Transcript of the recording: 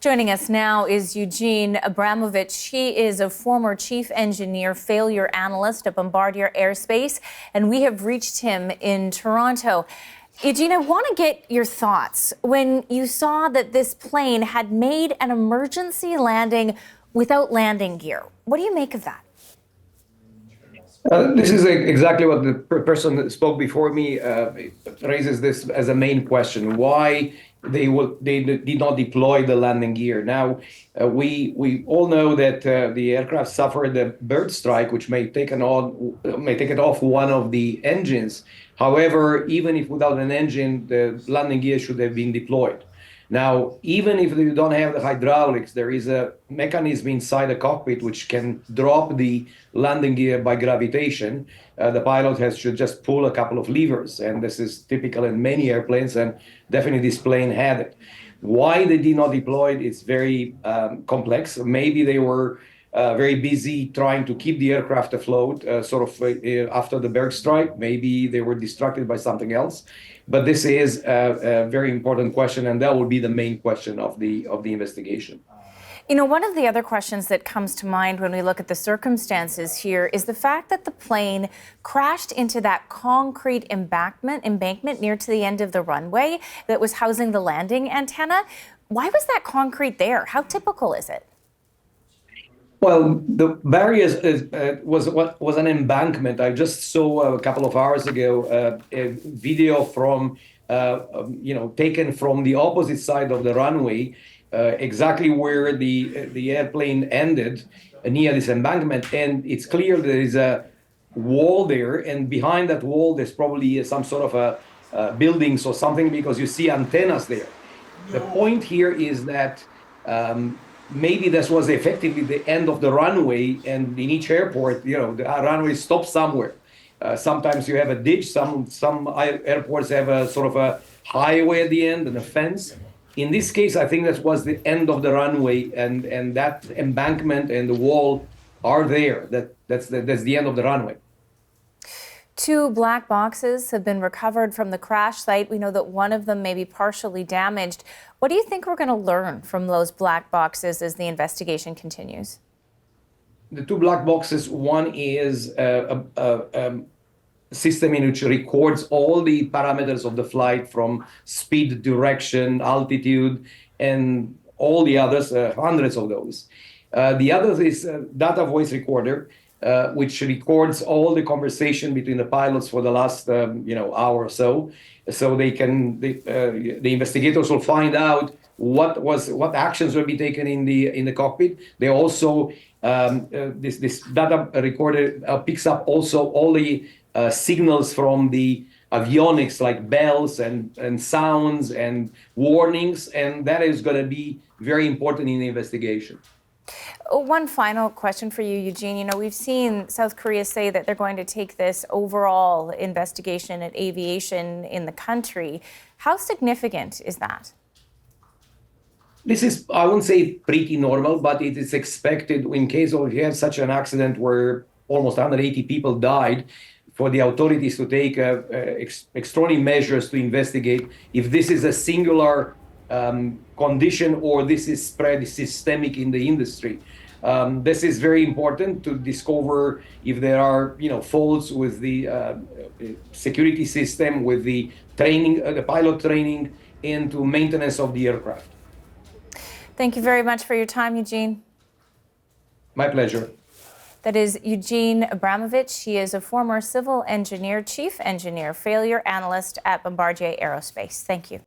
Joining us now is Eugen Abramovici. He is a former chief engineer failure analyst at Bombardier Aerospace, and we have reached him in Toronto. Eugen, I want to get your thoughts when you saw that this plane had made an emergency landing without landing gear. What do you make of that? This is exactly what the person that spoke before me raises this as a main question. Why they did not deploy the landing gear? Now, we all know that the aircraft suffered a bird strike, which may take it off one of the engines. However, even if without an engine, the landing gear should have been deployed. Now, even if you don't have the hydraulics, there is a mechanism inside the cockpit which can drop the landing gear by gravitation. The pilot should just pull a couple of levers, and this is typical in many airplanes, and definitely this plane had it. Why they did not deploy it is very complex. Maybe they were very busy trying to keep the aircraft afloat, after the bird strike. Maybe they were distracted by something else. But this is a very important question, and that will be the main question of the investigation. You know, one of the other questions that comes to mind when we look at the circumstances here is the fact that the plane crashed into that concrete embankment near to the end of the runway that was housing the landing antenna. Why was that concrete there? How typical is it? Well, the barrier was an embankment. I just saw a couple of hours ago a video from taken from the opposite side of the runway, exactly where the airplane ended, near this embankment, and it's clear there is a wall there, and behind that wall there's probably some sort of a buildings or something, because you see antennas there. The point here is that maybe this was effectively the end of the runway, and in each airport, the runway stops somewhere. Sometimes you have a ditch. Some airports have a sort of a highway at the end and a fence. In this case, I think that was the end of the runway, and that embankment and the wall are there. That's the end of the runway. 2 black boxes have been recovered from the crash site. We know that one of them may be partially damaged. What do you think we're going to learn from those black boxes as the investigation continues? The 2 black boxes, one is a system in which records all the parameters of the flight, from speed, direction, altitude, and all the others, hundreds of those. The other is a data voice recorder, which records all the conversation between the pilots for the last hour or so. So the investigators will find out what actions will be taken in the cockpit. They also this data recorder picks up also all the signals from the avionics, like bells and sounds and warnings, and that is going to be very important in the investigation. One final question for you, Eugen. We've seen South Korea say that they're going to take this overall investigation at aviation in the country. How significant is that? This is, I wouldn't say pretty normal, but it is expected in case of you have such an accident where almost 180 people died, for the authorities to take extraordinary measures to investigate if this is a singular condition or this is spread systemic in the industry. This is very important to discover if there are faults with the security system, with the training, the pilot training, into maintenance of the aircraft. Thank you very much for your time, Eugen. My pleasure. That is Eugen Abramovici. He is a former civil engineer, chief engineer, failure analyst at Bombardier Aerospace. Thank you.